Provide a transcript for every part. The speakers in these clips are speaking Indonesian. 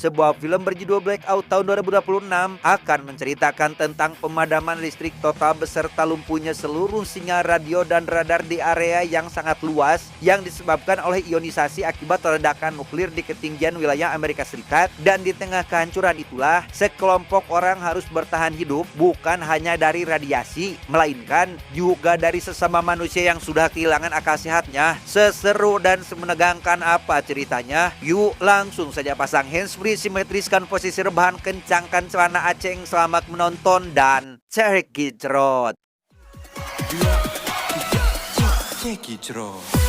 Sebuah film berjudul Blackout tahun 2026 akan menceritakan tentang pemadaman listrik total beserta lumpuhnya seluruh sinyal radio dan radar di area yang sangat luas yang disebabkan oleh ionisasi akibat ledakan nuklir di ketinggian wilayah Amerika Serikat. Dan di tengah kehancuran itulah sekelompok orang harus bertahan hidup bukan hanya dari radiasi, melainkan juga dari sesama manusia yang sudah kehilangan akal sehatnya. Seseru dan semenegangkan apa ceritanya? Yuk langsung saja pasang handsfree, simetriskan posisi rebahan, kencangkan celana aceng, selamat menonton dan cekicrot. Cekicrot.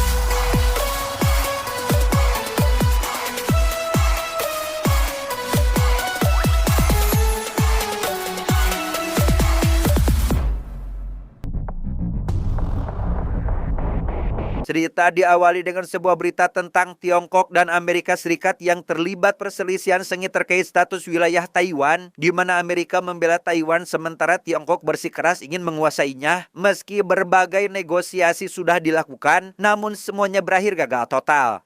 Cerita diawali dengan sebuah berita tentang Tiongkok dan Amerika Serikat yang terlibat perselisihan sengit terkait status wilayah Taiwan, di mana Amerika membela Taiwan sementara Tiongkok bersikeras ingin menguasainya. Meski berbagai negosiasi sudah dilakukan, namun semuanya berakhir gagal total.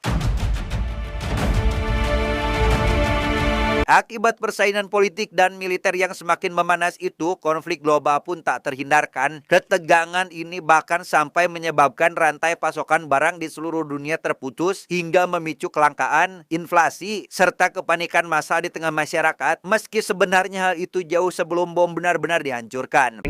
Akibat persaingan politik dan militer yang semakin memanas itu, konflik global pun tak terhindarkan. Ketegangan ini bahkan sampai menyebabkan rantai pasokan barang di seluruh dunia terputus hingga memicu kelangkaan, inflasi, serta kepanikan massa di tengah masyarakat. Meski sebenarnya hal itu jauh sebelum bom benar-benar dihancurkan.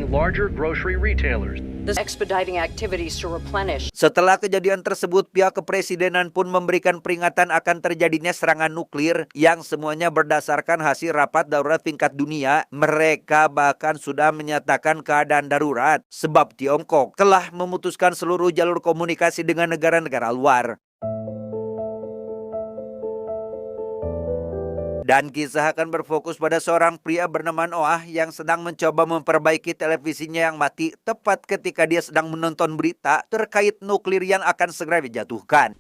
Setelah kejadian tersebut, pihak kepresidenan pun memberikan peringatan akan terjadinya serangan nuklir yang semuanya berdasarkan hasil rapat darurat tingkat dunia. Mereka bahkan sudah menyatakan keadaan darurat sebab Tiongkok telah memutuskan seluruh jalur komunikasi dengan negara-negara luar. Dan kisah akan berfokus pada seorang pria bernama Noah yang sedang mencoba memperbaiki televisinya yang mati tepat ketika dia sedang menonton berita terkait nuklir yang akan segera dijatuhkan.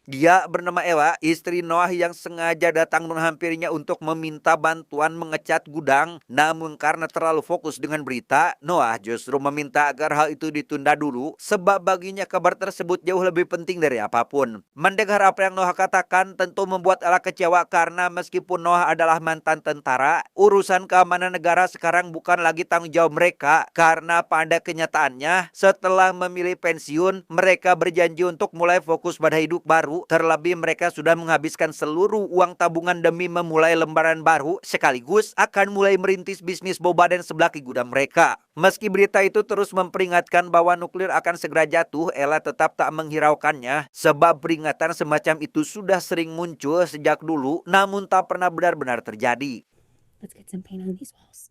Dia bernama Ella, istri Noah yang sengaja datang menghampirinya untuk meminta bantuan mengecat gudang. Namun karena terlalu fokus dengan berita, Noah justru meminta agar hal itu ditunda dulu sebab baginya kabar tersebut jauh lebih penting dari apapun. Mendengar apa yang Noah katakan tentu membuat Ella kecewa karena meskipun Noah adalah mantan tentara, urusan keamanan negara sekarang bukan lagi tanggung jawab mereka karena pada kenyataannya setelah memilih pensiun, mereka berjanji untuk mulai fokus pada hidup baru. Terlebih mereka sudah menghabiskan seluruh uang tabungan demi memulai lembaran baru sekaligus akan mulai merintis bisnis boba dan seblak di gudang mereka. Meski berita itu terus memperingatkan bahwa nuklir akan segera jatuh, Ella tetap tak menghiraukannya sebab peringatan semacam itu sudah sering muncul sejak dulu namun tak pernah benar-benar terjadi. Let's get some paint on these walls.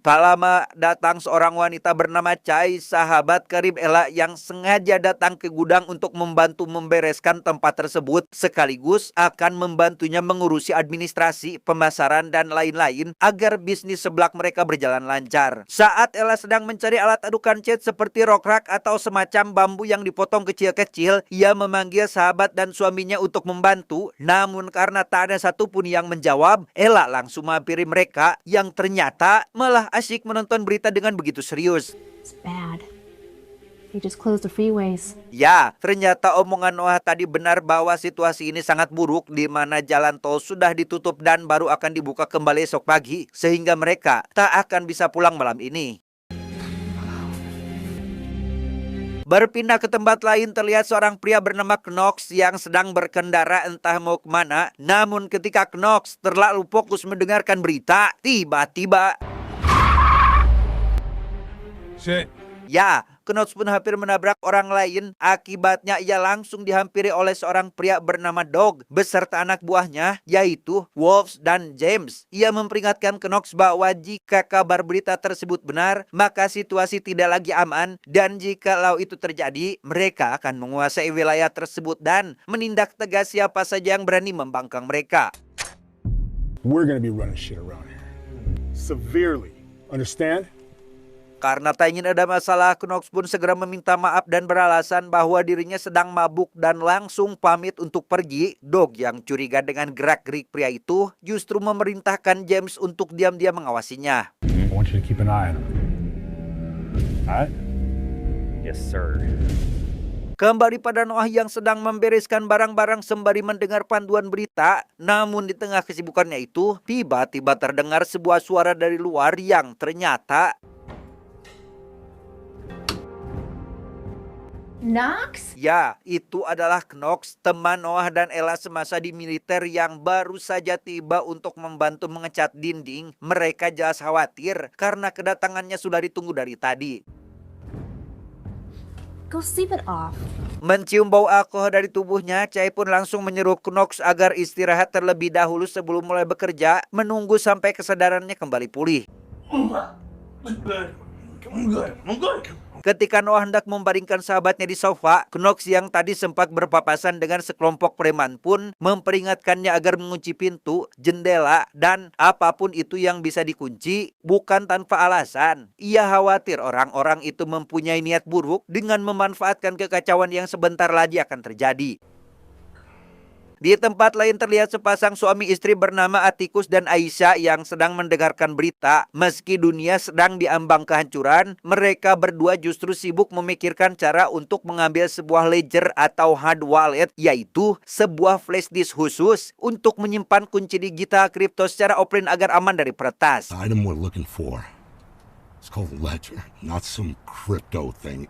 Tak lama datang seorang wanita bernama Chai, sahabat karib Ella yang sengaja datang ke gudang untuk membantu membereskan tempat tersebut sekaligus akan membantunya mengurusi administrasi, pemasaran dan lain-lain agar bisnis seblak mereka berjalan lancar. Saat Ella sedang mencari alat adukan cat seperti rokrak atau semacam bambu yang dipotong kecil-kecil, ia memanggil sahabat dan suaminya untuk membantu. Namun karena tak ada satupun yang menjawab, Ella langsung menghampiri mereka yang ternyata malah asyik menonton berita dengan begitu serius. It's bad. They just closed the freeways. Ya, ternyata omongan Noah tadi benar bahwa situasi ini sangat buruk di mana jalan tol sudah ditutup dan baru akan dibuka kembali esok pagi sehingga mereka tak akan bisa pulang malam ini. Berpindah ke tempat lain terlihat seorang pria bernama Knox yang sedang berkendara entah mau kemana. Namun ketika Knox terlalu fokus mendengarkan berita, tiba-tiba ya, Knox pun hampir menabrak orang lain. Akibatnya ia langsung dihampiri oleh seorang pria bernama Dog beserta anak buahnya yaitu Wolves dan James. Ia memperingatkan Knox bahwa jika kabar berita tersebut benar, maka situasi tidak lagi aman dan jikalau itu terjadi, mereka akan menguasai wilayah tersebut dan menindak tegas siapa saja yang berani membangkang mereka. We're gonna be running shit around here. Severely. Understand? Karena tak ingin ada masalah, Knox pun segera meminta maaf dan beralasan bahwa dirinya sedang mabuk dan langsung pamit untuk pergi. Dog yang curiga dengan gerak-gerik pria itu justru memerintahkan James untuk diam-diam mengawasinya. I want you to keep an eye on him. Alright? Yes, sir. Kembali pada Noah yang sedang membereskan barang-barang sembari mendengar panduan berita. Namun di tengah kesibukannya itu, tiba-tiba terdengar sebuah suara dari luar yang ternyata Knox? ya, itu adalah Knox, teman Noah dan Ella semasa di militer yang baru saja tiba untuk membantu mengecat dinding. Mereka jelas khawatir karena kedatangannya sudah ditunggu dari tadi. Go sleep it off. Mencium bau alkohol dari tubuhnya, Chai pun langsung menyuruh Knox agar istirahat terlebih dahulu sebelum mulai bekerja, menunggu sampai kesadarannya kembali pulih. Ketika Noah hendak membaringkan sahabatnya di sofa, Knox yang tadi sempat berpapasan dengan sekelompok preman pun memperingatkannya agar mengunci pintu, jendela, dan apapun itu yang bisa dikunci, bukan tanpa alasan. Ia khawatir orang-orang itu mempunyai niat buruk dengan memanfaatkan kekacauan yang sebentar lagi akan terjadi. Di tempat lain terlihat sepasang suami istri bernama Atticus dan Aisyah yang sedang mendengarkan berita. Meski dunia sedang diambang kehancuran, mereka berdua justru sibuk memikirkan cara untuk mengambil sebuah ledger atau hard wallet, yaitu sebuah flash disk khusus untuk menyimpan kunci digital kripto secara offline agar aman dari peretas. The item we're looking for. It's called a ledger, not some crypto thing.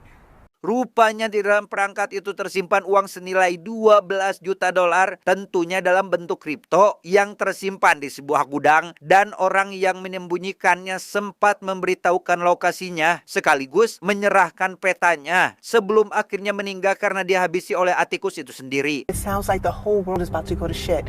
Rupanya di dalam perangkat itu tersimpan uang senilai 12 juta dolar, tentunya dalam bentuk kripto yang tersimpan di sebuah gudang, dan orang yang menyembunyikannya sempat memberitahukan lokasinya sekaligus menyerahkan petanya sebelum akhirnya meninggal karena dihabisi oleh Atticus itu sendiri. It sounds like the whole world is about to go to shit.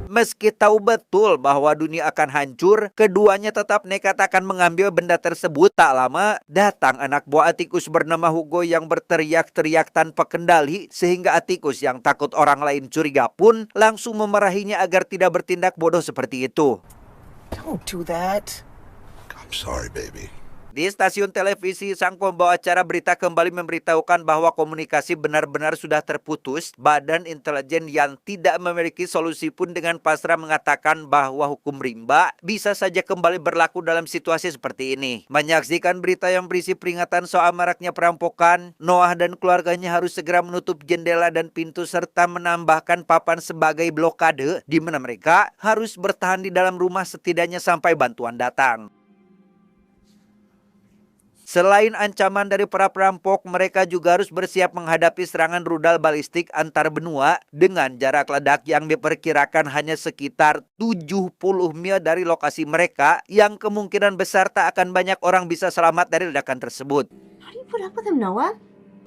Meski tahu betul bahwa dunia akan hancur, keduanya tetap nekat akan mengambil benda tersebut. Tak lama, datang anak buah Atticus bernama Hugo yang berteriak-teriak tanpa kendali, sehingga Atticus yang takut orang lain curiga pun langsung memarahinya agar tidak bertindak bodoh seperti itu. Don't do that. I'm sorry, baby. Di stasiun televisi, sang pembawa acara berita kembali memberitahukan bahwa komunikasi benar-benar sudah terputus. Badan intelijen yang tidak memiliki solusi pun dengan pasrah mengatakan bahwa hukum rimba bisa saja kembali berlaku dalam situasi seperti ini. Menyaksikan berita yang berisi peringatan soal maraknya perampokan, Noah dan keluarganya harus segera menutup jendela dan pintu serta menambahkan papan sebagai blokade, di mana mereka harus bertahan di dalam rumah setidaknya sampai bantuan datang. Selain ancaman dari para perampok, mereka juga harus bersiap menghadapi serangan rudal balistik antar benua dengan jarak ledak yang diperkirakan hanya sekitar 70 mil dari lokasi mereka, yang kemungkinan besar tak akan banyak orang bisa selamat dari ledakan tersebut. How do you put up with him, Noah?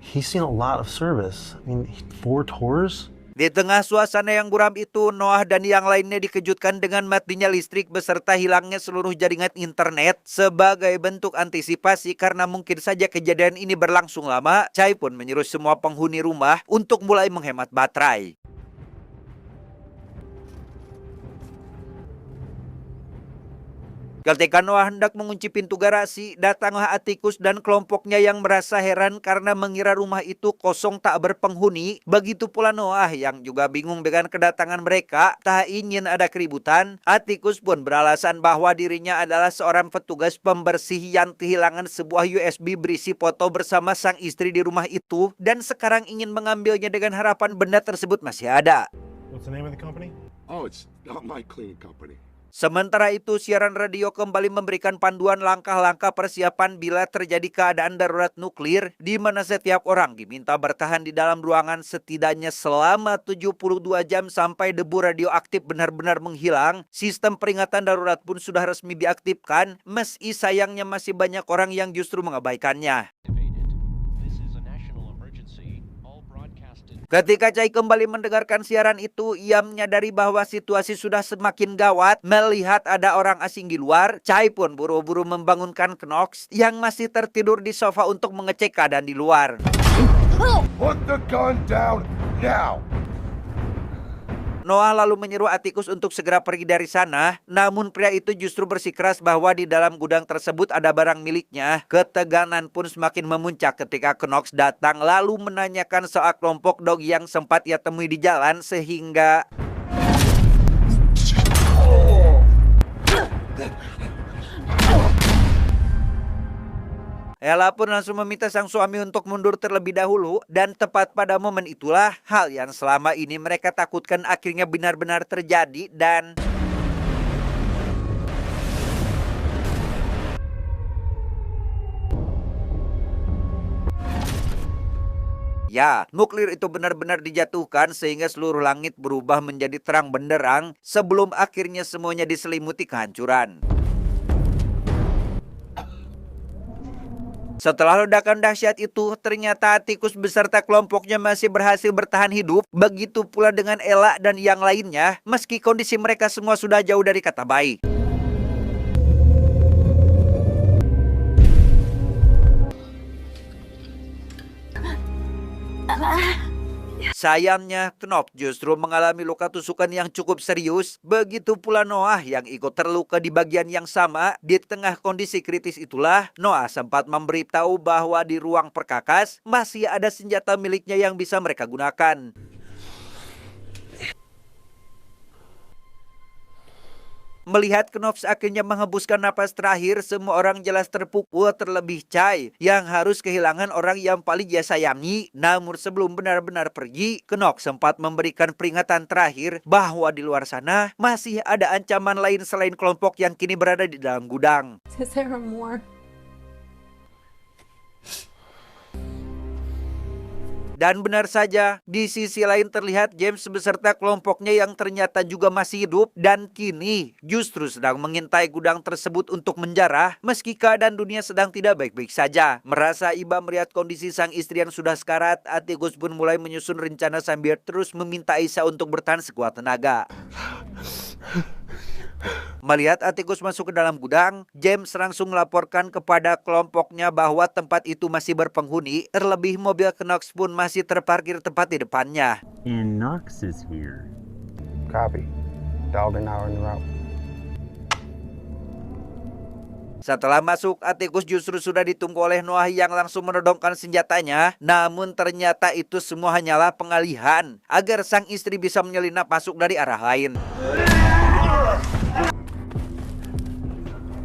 He's seen a lot of service. I mean, 4 tours? Di tengah suasana yang buram itu, Noah dan yang lainnya dikejutkan dengan matinya listrik beserta hilangnya seluruh jaringan internet. Sebagai bentuk antisipasi karena mungkin saja kejadian ini berlangsung lama, Chai pun menyuruh semua penghuni rumah untuk mulai menghemat baterai. Ketika Noah hendak mengunci pintu garasi, datanglah Atticus dan kelompoknya yang merasa heran karena mengira rumah itu kosong tak berpenghuni. Begitu pula Noah yang juga bingung dengan kedatangan mereka, tak ingin ada keributan. Atticus pun beralasan bahwa dirinya adalah seorang petugas pembersih yang kehilangan sebuah USB berisi foto bersama sang istri di rumah itu dan sekarang ingin mengambilnya dengan harapan benda tersebut masih ada. What's the name of the company? Oh, it's not my cleaning company. Sementara itu, siaran radio kembali memberikan panduan langkah-langkah persiapan bila terjadi keadaan darurat nuklir, di mana setiap orang diminta bertahan di dalam ruangan setidaknya selama 72 jam sampai debu radioaktif benar-benar menghilang. Sistem peringatan darurat pun sudah resmi diaktifkan, meski sayangnya masih banyak orang yang justru mengabaikannya. Ketika Chai kembali mendengarkan siaran itu, ia menyadari bahwa situasi sudah semakin gawat. Melihat ada orang asing di luar, Chai pun buru-buru membangunkan Knox yang masih tertidur di sofa untuk mengecek keadaan di luar. Put the gun down now. Noah lalu menyuruh Atticus untuk segera pergi dari sana, namun pria itu justru bersikeras bahwa di dalam gudang tersebut ada barang miliknya. Ketegangan pun semakin memuncak ketika Knox datang lalu menanyakan soal kelompok dog yang sempat ia temui di jalan, sehingga Ella pun langsung meminta sang suami untuk mundur terlebih dahulu dan tepat pada momen itulah hal yang selama ini mereka takutkan akhirnya benar-benar terjadi dan ya, nuklir itu benar-benar dijatuhkan sehingga seluruh langit berubah menjadi terang benderang sebelum akhirnya semuanya diselimuti kehancuran. Setelah ledakan dahsyat itu, ternyata Atticus beserta kelompoknya masih berhasil bertahan hidup. Begitu pula dengan Ella dan yang lainnya, meski kondisi mereka semua sudah jauh dari kata baik. Sayangnya, Knopf justru mengalami luka tusukan yang cukup serius. Begitu pula Noah yang ikut terluka di bagian yang sama. Di tengah kondisi kritis itulah, Noah sempat memberitahu bahwa di ruang perkakas masih ada senjata miliknya yang bisa mereka gunakan. Melihat Knopf akhirnya menghembuskan napas terakhir, semua orang jelas terpukul, terlebih Chai yang harus kehilangan orang yang paling dia sayangi. Namun sebelum benar-benar pergi, Knopf sempat memberikan peringatan terakhir bahwa di luar sana masih ada ancaman lain selain kelompok yang kini berada di dalam gudang. There are more. Dan benar saja, di sisi lain terlihat James beserta kelompoknya yang ternyata juga masih hidup dan kini justru sedang mengintai gudang tersebut untuk menjarah meski keadaan dunia sedang tidak baik-baik saja. Merasa iba melihat kondisi sang istri yang sudah sekarat, Atticus pun mulai menyusun rencana sambil terus meminta Aisyah untuk bertahan sekuat tenaga. Melihat Atticus masuk ke dalam gudang, James langsung melaporkan kepada kelompoknya bahwa tempat itu masih berpenghuni, terlebih mobil Knox pun masih terparkir tepat di depannya. And Knox is here. Copy. Dog and hour en route. Setelah masuk, Atticus justru sudah ditunggu oleh Noah yang langsung menodongkan senjatanya. Namun ternyata itu semua hanyalah pengalihan agar sang istri bisa menyelinap masuk dari arah lain.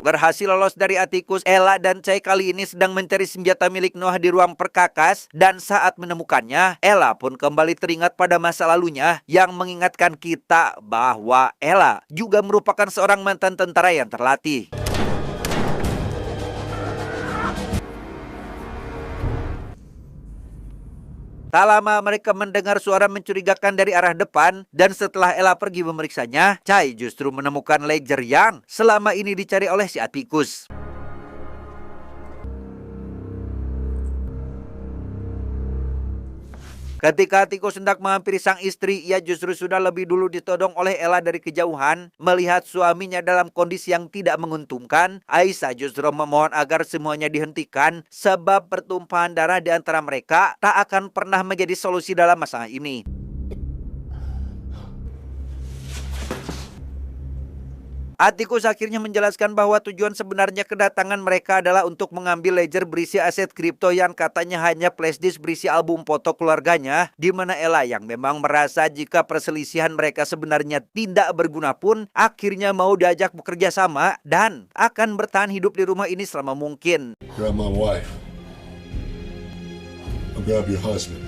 Berhasil lolos dari Atticus, Ella dan Chai kali ini sedang mencari senjata milik Noah di ruang perkakas. Dan saat menemukannya, Ella pun kembali teringat pada masa lalunya yang mengingatkan kita bahwa Ella juga merupakan seorang mantan tentara yang terlatih. Tak lama mereka mendengar suara mencurigakan dari arah depan dan setelah Ella pergi memeriksanya, Chai justru menemukan ledger yang selama ini dicari oleh si Atticus. Ketika Atticus hendak menghampiri sang istri, ia justru sudah lebih dulu ditodong oleh Ella dari kejauhan. Melihat suaminya dalam kondisi yang tidak menguntungkan, Aisyah justru memohon agar semuanya dihentikan sebab pertumpahan darah di antara mereka tak akan pernah menjadi solusi dalam masalah ini. Atticus akhirnya menjelaskan bahwa tujuan sebenarnya kedatangan mereka adalah untuk mengambil ledger berisi aset kripto yang katanya hanya flash disk berisi album foto keluarganya, di mana Ella yang memang merasa jika perselisihan mereka sebenarnya tidak berguna pun akhirnya mau diajak bekerja sama dan akan bertahan hidup di rumah ini selama mungkin. Grab my wife. I'll grab your husband.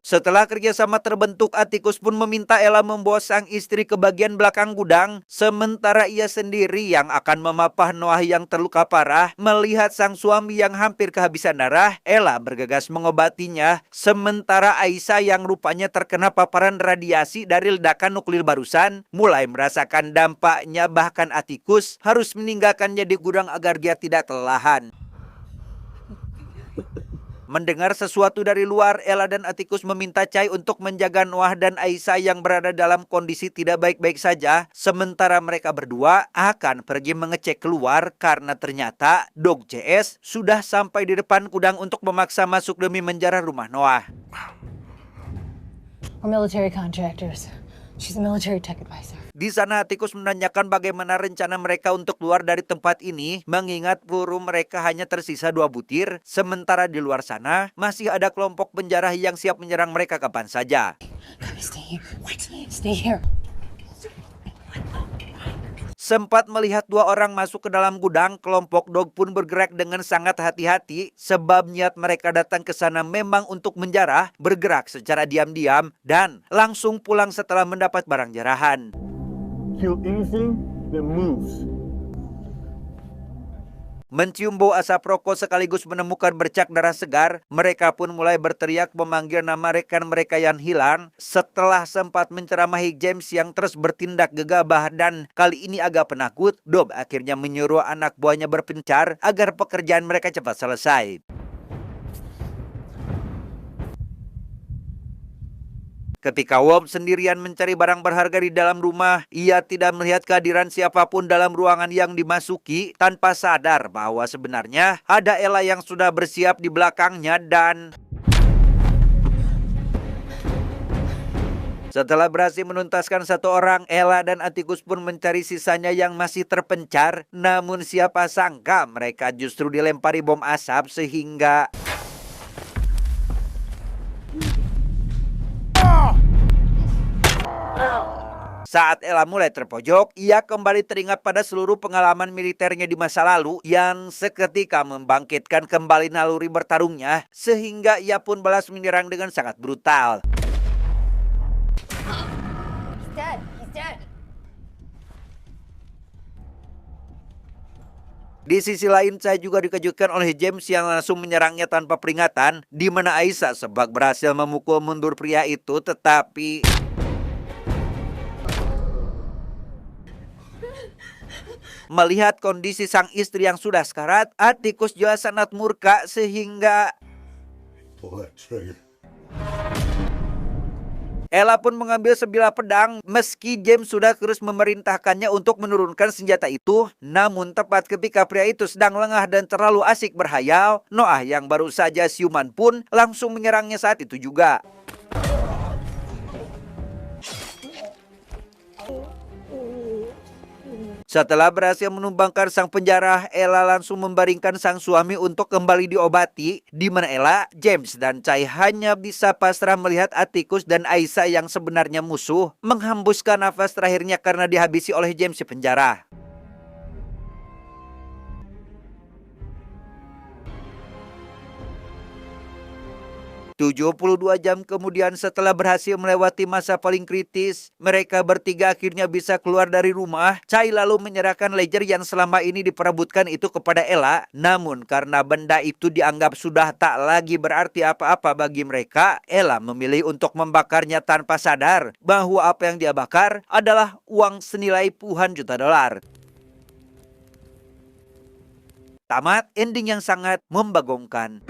Setelah kerjasama terbentuk, Atticus pun meminta Ella membawa sang istri ke bagian belakang gudang, sementara ia sendiri yang akan memapah Noah yang terluka parah. Melihat sang suami yang hampir kehabisan darah, Ella bergegas mengobatinya, sementara Aisyah yang rupanya terkena paparan radiasi dari ledakan nuklir barusan mulai merasakan dampaknya, bahkan Atticus harus meninggalkannya di gudang agar dia tidak kelelahan. Mendengar sesuatu dari luar, Ella dan Atticus meminta Chai untuk menjaga Noah dan Aisyah yang berada dalam kondisi tidak baik-baik saja, sementara mereka berdua akan pergi mengecek keluar karena ternyata Dog CS sudah sampai di depan gudang untuk memaksa masuk demi menjarah rumah Noah. We're military contractors. She's a military tech advisor. Di sana Atticus menanyakan bagaimana rencana mereka untuk keluar dari tempat ini, mengingat peluru mereka hanya tersisa 2 butir, sementara di luar sana masih ada kelompok penjara yang siap menyerang mereka kapan saja. Stay here. Stay here. Sempat melihat dua orang masuk ke dalam gudang, kelompok Dog pun bergerak dengan sangat hati-hati sebab niat mereka datang ke sana memang untuk menjarah, bergerak secara diam-diam dan langsung pulang setelah mendapat barang jarahan. Kill anything that moves. Mencium bau asap rokok sekaligus menemukan bercak darah segar, mereka pun mulai berteriak memanggil nama rekan mereka yang hilang. Setelah sempat menceramahi James yang terus bertindak gegabah dan kali ini agak penakut, Dog akhirnya menyuruh anak buahnya berpencar agar pekerjaan mereka cepat selesai. Ketika Walt sendirian mencari barang berharga di dalam rumah, ia tidak melihat kehadiran siapapun dalam ruangan yang dimasuki tanpa sadar bahwa sebenarnya ada Ella yang sudah bersiap di belakangnya dan setelah berhasil menuntaskan satu orang, Ella dan Atticus pun mencari sisanya yang masih terpencar. Namun siapa sangka mereka justru dilempari bom asap sehingga saat Ella mulai terpojok, ia kembali teringat pada seluruh pengalaman militernya di masa lalu yang seketika membangkitkan kembali naluri bertarungnya sehingga ia pun balas menyerang dengan sangat brutal. He's dead. He's dead. Di sisi lain, saya juga dikejutkan oleh James yang langsung menyerangnya tanpa peringatan, di mana Aisyah sebab berhasil memukul mundur pria itu, tetapi melihat kondisi sang istri yang sudah sekarat, Atticus jelas sangat murka sehingga Pull that trigger. Ella pun mengambil sebilah pedang meski James sudah terus memerintahkannya untuk menurunkan senjata itu. Namun tepat ketika pria itu sedang lengah dan terlalu asik berhayal, Noah yang baru saja siuman pun langsung menyerangnya saat itu juga. Setelah berhasil menumbangkan sang penjara, Ella langsung membaringkan sang suami untuk kembali diobati, di mana Ella, James, dan Chai hanya bisa pasrah melihat Atticus dan Aisyah yang sebenarnya musuh menghembuskan nafas terakhirnya karena dihabisi oleh James di penjara. 72 jam kemudian setelah berhasil melewati masa paling kritis, mereka bertiga akhirnya bisa keluar dari rumah. Chai lalu menyerahkan ledger yang selama ini diperebutkan itu kepada Ella. Namun karena benda itu dianggap sudah tak lagi berarti apa-apa bagi mereka, Ella memilih untuk membakarnya tanpa sadar bahwa apa yang dia bakar adalah uang senilai puluhan juta dolar. Tamat ending yang sangat membagongkan.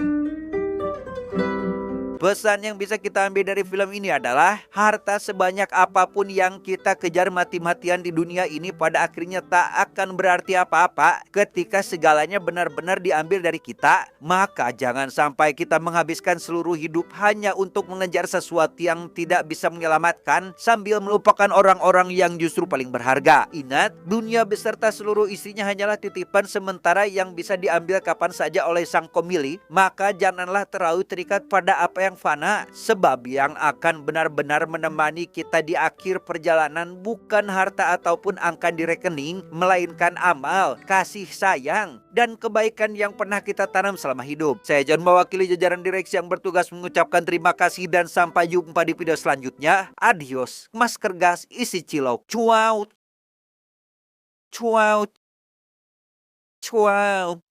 Pesan yang bisa kita ambil dari film ini adalah harta sebanyak apapun yang kita kejar mati-matian di dunia ini pada akhirnya tak akan berarti apa-apa ketika segalanya benar-benar diambil dari kita. Maka jangan sampai kita menghabiskan seluruh hidup hanya untuk mengejar sesuatu yang tidak bisa menyelamatkan sambil melupakan orang-orang yang justru paling berharga. Ingat, dunia beserta seluruh isinya hanyalah titipan sementara yang bisa diambil kapan saja oleh sang pemilik. Maka janganlah terlalu terikat pada apa yang fana, sebab yang akan benar-benar menemani kita di akhir perjalanan bukan harta ataupun angka di rekening, melainkan amal, kasih sayang, dan kebaikan yang pernah kita tanam selama hidup. Saya John mewakili jajaran direksi yang bertugas mengucapkan terima kasih dan sampai jumpa di video selanjutnya. Adios, masker gas isi cilok. Cuau. Cuau. Cuau.